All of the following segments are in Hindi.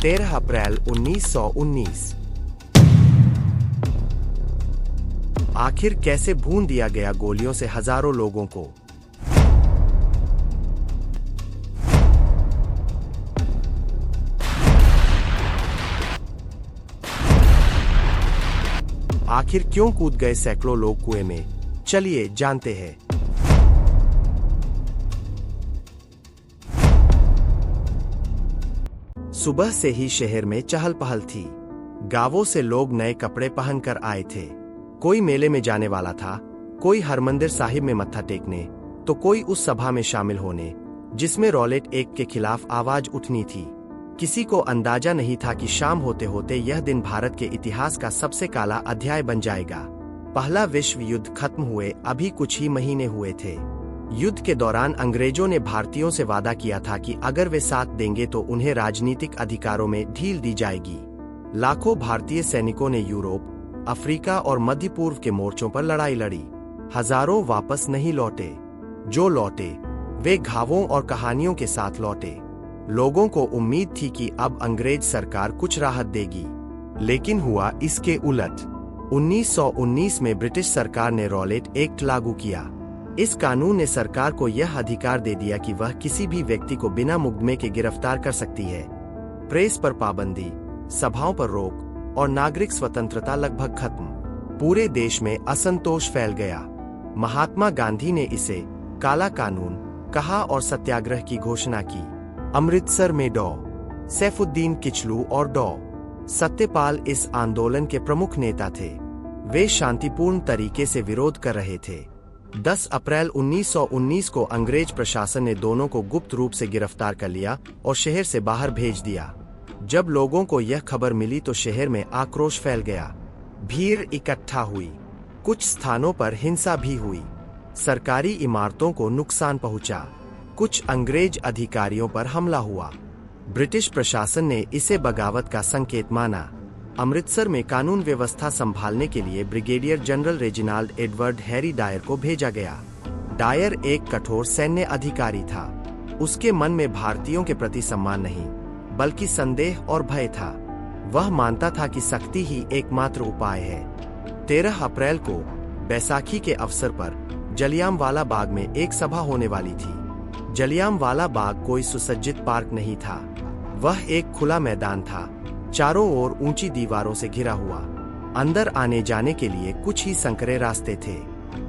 13 अप्रैल 1919। आखिर कैसे भून दिया गया गोलियों से हजारों लोगों को। आखिर क्यों कूद गए सैकड़ों लोग कुएं में, चलिए जानते हैं। सुबह से ही शहर में चहल पहल थी। गांवों से लोग नए कपड़े पहनकर आए थे। कोई मेले में जाने वाला था, कोई हरमंदिर साहिब में मत्था टेकने, तो कोई उस सभा में शामिल होने जिसमें रॉलेट एक्ट के खिलाफ आवाज उठनी थी। किसी को अंदाजा नहीं था कि शाम होते होते यह दिन भारत के इतिहास का सबसे काला अध्याय बन जाएगा। पहला विश्व युद्ध खत्म हुए अभी कुछ ही महीने हुए थे। युद्ध के दौरान अंग्रेजों ने भारतीयों से वादा किया था कि अगर वे साथ देंगे तो उन्हें राजनीतिक अधिकारों में ढील दी जाएगी। लाखों भारतीय सैनिकों ने यूरोप, अफ्रीका और मध्य पूर्व के मोर्चों पर लड़ाई लड़ी। हजारों वापस नहीं लौटे। जो लौटे वे घावों और कहानियों के साथ लौटे। लोगों को उम्मीद थी कि अब अंग्रेज सरकार कुछ राहत देगी, लेकिन हुआ इसके उलट। 1919 में ब्रिटिश सरकार ने रॉलेट एक्ट लागू किया। इस कानून ने सरकार को यह अधिकार दे दिया कि वह किसी भी व्यक्ति को बिना मुकदमे के गिरफ्तार कर सकती है। प्रेस पर पाबंदी, सभाओं पर रोक और नागरिक स्वतंत्रता लगभग खत्म। पूरे देश में असंतोष फैल गया। महात्मा गांधी ने इसे काला कानून कहा और सत्याग्रह की घोषणा की। अमृतसर में डॉ. सैफुद्दीन किचलू और डॉ. सत्यपाल इस आंदोलन के प्रमुख नेता थे। वे शांतिपूर्ण तरीके से विरोध कर रहे थे। 10 अप्रैल 1919 को अंग्रेज प्रशासन ने दोनों को गुप्त रूप से गिरफ्तार कर लिया और शहर से बाहर भेज दिया। जब लोगों को यह खबर मिली तो शहर में आक्रोश फैल गया। भीड़ इकट्ठा हुई। कुछ स्थानों पर हिंसा भी हुई। सरकारी इमारतों को नुकसान पहुंचा। कुछ अंग्रेज अधिकारियों पर हमला हुआ। ब्रिटिश प्रशासन ने इसे बगावत का संकेत माना। अमृतसर में कानून व्यवस्था संभालने के लिए brigadier general Reginald Edward Harry Dyer को भेजा गया। डायर एक कठोर सैन्य अधिकारी था। उसके मन में भारतीयों के प्रति सम्मान नहीं, बल्कि संदेह और भय था। वह मानता था कि सख्ती ही एकमात्र उपाय है। 13 अप्रैल को बैसाखी के अवसर पर जलियांवाला बाग में एक सभा होने वाली थी। जलियांवाला बाग कोई सुसज्जित पार्क नहीं था। वह एक खुला मैदान था, चारों ओर ऊंची दीवारों से घिरा हुआ। अंदर आने जाने के लिए कुछ ही संकरे रास्ते थे।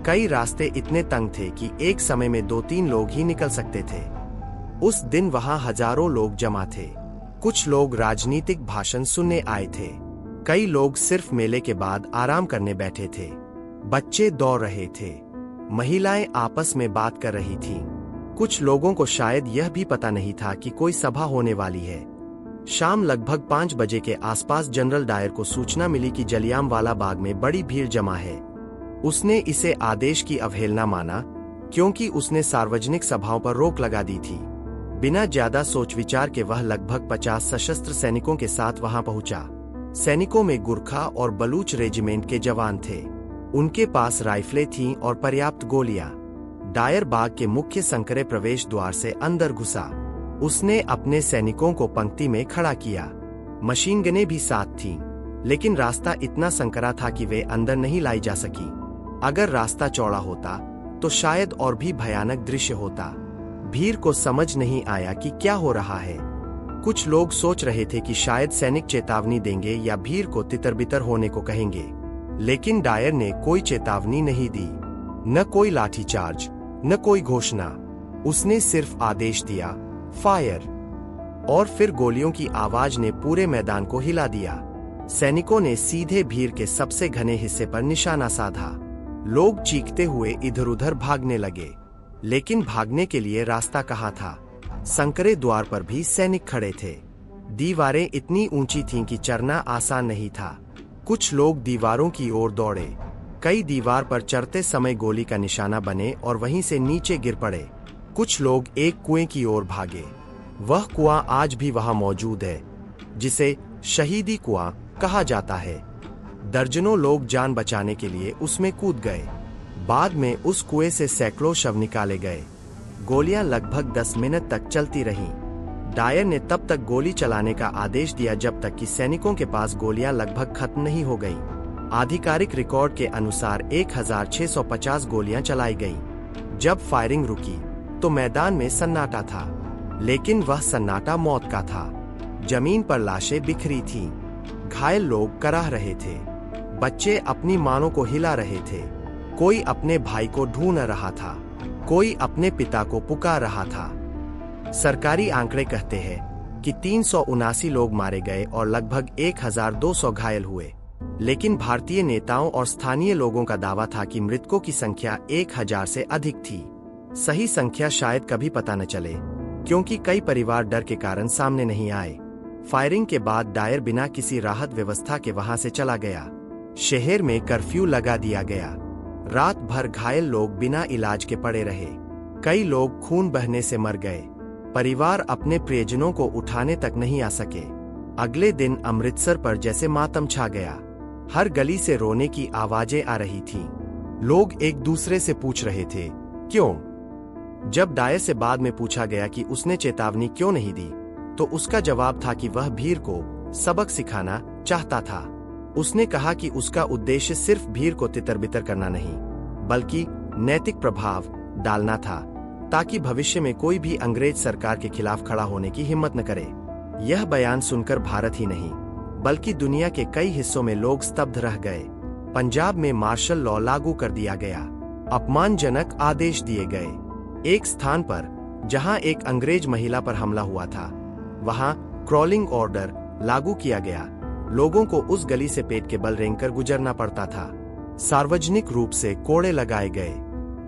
कई रास्ते इतने तंग थे कि एक समय में 2-3 लोग ही निकल सकते थे। उस दिन वहां हजारों लोग जमा थे। कुछ लोग राजनीतिक भाषण सुनने आए थे। कई लोग सिर्फ मेले के बाद आराम करने बैठे थे। बच्चे दौड़ रहे थे। महिलाएं आपस में बात कर रही थीं। कुछ लोगों को शायद यह भी पता नहीं था कि कोई सभा होने वाली है। शाम लगभग 5 बजे के आसपास जनरल डायर को सूचना मिली कि जलियांवाला बाग में बड़ी भीड़ जमा है। उसने इसे आदेश की अवहेलना माना, क्योंकि उसने सार्वजनिक सभाओं पर रोक लगा दी थी। बिना ज्यादा सोच विचार के वह लगभग 50 सशस्त्र सैनिकों के साथ वहां पहुंचा। सैनिकों में गुरखा और बलूच रेजिमेंट के जवान थे। उनके पास राइफलें थीं और पर्याप्त गोलियां। डायर बाग के मुख्य संकरे प्रवेश द्वार से अंदर घुसा। उसने अपने सैनिकों को पंक्ति में खड़ा किया। मशीन गनें भी साथ थीं, लेकिन रास्ता इतना संकरा था कि वे अंदर नहीं लाई जा सकी। अगर रास्ता चौड़ा होता तो शायद और भी भयानक दृश्य होता। भीड़ को समझ नहीं आया कि क्या हो रहा है। कुछ लोग सोच रहे थे कि शायद सैनिक चेतावनी देंगे या भीड़ को तितर-बितर होने को कहेंगे, लेकिन डायर ने कोई चेतावनी नहीं दी। न कोई लाठीचार्ज, न कोई घोषणा। उसने सिर्फ आदेश दिया, फायर, और फिर गोलियों की आवाज ने पूरे मैदान को हिला दिया। सैनिकों ने सीधे भीड़ के सबसे घने हिस्से पर निशाना साधा। लोग चीखते हुए इधर-उधर भागने लगे, लेकिन भागने के लिए रास्ता कहाँ था। संकरे द्वार पर भी सैनिक खड़े थे। दीवारें इतनी ऊंची थीं कि चढ़ना आसान नहीं था। कुछ लोग दीवारों की ओर दौड़े। कई दीवार पर चढ़ते समय गोली का निशाना बने और वहीं से नीचे गिर पड़े। कुछ लोग एक कुएं की ओर भागे। वह कुआं आज भी वहां मौजूद है, जिसे शहीदी कुआं कहा जाता है। दर्जनों लोग जान बचाने के लिए उसमें कूद गए। बाद में उस कुएं से सैकड़ों शव निकाले गए। गोलियां लगभग 10 मिनट तक चलती रहीं। डायर ने तब तक गोली चलाने का आदेश दिया जब तक कि सैनिकों के पास गोलियां लगभग खत्म नहीं हो गई। आधिकारिक रिकॉर्ड के अनुसार 1650 गोलियां चलाई गई। जब फायरिंग रुकी तो मैदान में सन्नाटा था, लेकिन वह सन्नाटा मौत का था। जमीन पर लाशें बिखरी थीं, घायल लोग कराह रहे थे, बच्चे अपनी मानों को हिला रहे थे, कोई अपने भाई को ढूंढ रहा था, कोई अपने पिता को पुकार रहा था। सरकारी आंकड़े कहते हैं कि 379 लोग मारे गए और लगभग 1200 घायल हुए, लेकिन भारतीय नेताओं और स्थानीय लोगों का दावा था कि मृतकों की संख्या 1000 से अधिक थी। सही संख्या शायद कभी पता न चले, क्योंकि कई परिवार डर के कारण सामने नहीं आए। फायरिंग के बाद डायर बिना किसी राहत व्यवस्था के वहां से चला गया। शहर में कर्फ्यू लगा दिया गया। रात भर घायल लोग बिना इलाज के पड़े रहे। कई लोग खून बहने से मर गए। परिवार अपने प्रियजनों को उठाने तक नहीं आ सके। अगले दिन अमृतसर पर जैसे मातम छा गया। हर गली से रोने की आवाजें आ रही थीं। लोग एक दूसरे से पूछ रहे थे, क्यों? जब डायर से बाद में पूछा गया कि उसने चेतावनी क्यों नहीं दी, तो उसका जवाब था कि वह भीड़ को सबक सिखाना चाहता था। उसने कहा कि उसका उद्देश्य सिर्फ भीड़ को तितर-बितर करना नहीं, बल्कि नैतिक प्रभाव डालना था, ताकि भविष्य में कोई भी अंग्रेज सरकार के खिलाफ खड़ा होने की हिम्मत न करे। यह बयान सुनकर भारत ही नहीं, बल्कि दुनिया के कई हिस्सों में लोग स्तब्ध रह गए। पंजाब में मार्शल लॉ लागू कर दिया गया। अपमानजनक आदेश दिए गए। एक स्थान पर जहां एक अंग्रेज महिला पर हमला हुआ था, वहां क्रॉलिंग ऑर्डर लागू किया गया। लोगों को उस गली से पेट के बल रेंगकर गुजरना पड़ता था। सार्वजनिक रूप से कोड़े लगाए गए।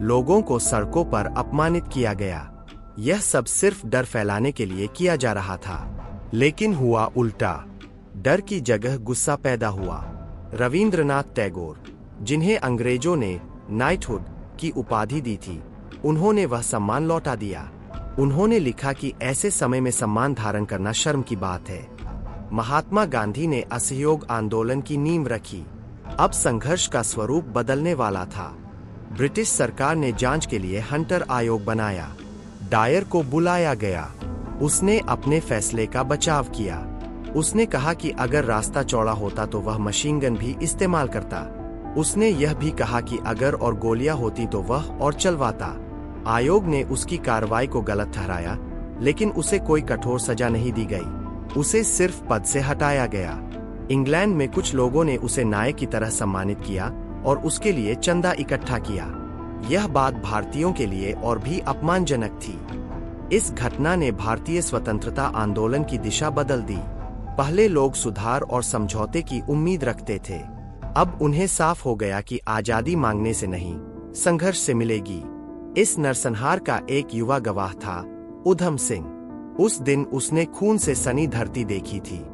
लोगों को सड़कों पर अपमानित किया गया। यह सब सिर्फ डर फैलाने के लिए किया जा रहा था, लेकिन हुआ उल्टा। डर की जगह गुस्सा पैदा हुआ। रविंद्रनाथ टैगोर, जिन्हें अंग्रेजों ने नाइटहुड की उपाधि दी थी, उन्होंने वह सम्मान लौटा दिया। उन्होंने लिखा कि ऐसे समय में सम्मान धारण करना शर्म की बात है। महात्मा गांधी ने असहयोग आंदोलन की नींव रखी। अब संघर्ष का स्वरूप बदलने वाला था। ब्रिटिश सरकार ने जांच के लिए हंटर आयोग बनाया। डायर को बुलाया गया। उसने अपने फैसले का बचाव किया। उसने कहा कि अगर रास्ता चौड़ा होता तो वह मशीन गन भी इस्तेमाल करता। उसने यह भी कहा कि अगर और गोलियां होती तो वह और चलवाता। आयोग ने उसकी कार्रवाई को गलत ठहराया, लेकिन उसे कोई कठोर सजा नहीं दी गई। उसे सिर्फ पद से हटाया गया। इंग्लैंड में कुछ लोगों ने उसे नायक की तरह सम्मानित किया और उसके लिए चंदा इकट्ठा किया। यह बात भारतीयों के लिए और भी अपमानजनक थी। इस घटना ने भारतीय स्वतंत्रता आंदोलन की दिशा बदल दी। पहले लोग सुधार और समझौते की उम्मीद रखते थे। अब उन्हें साफ हो गया कि आजादी मांगने से नहीं, संघर्ष से मिलेगी। इस नरसंहार का एक युवा गवाह था, उधम सिंह। उस दिन उसने खून से सनी धरती देखी थी।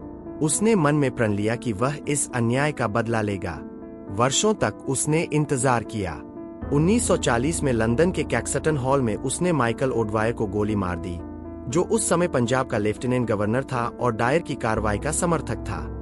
उसने मन में प्रण लिया कि वह इस अन्याय का बदला लेगा। वर्षों तक उसने इंतजार किया। 1940 में लंदन के कैक्सटन हॉल में उसने माइकल ओडवायर को गोली मार दी, जो उस समय पंजाब का लेफ्टिनेंट गवर्नर था और डायर की कार्रवाई का समर्थक था।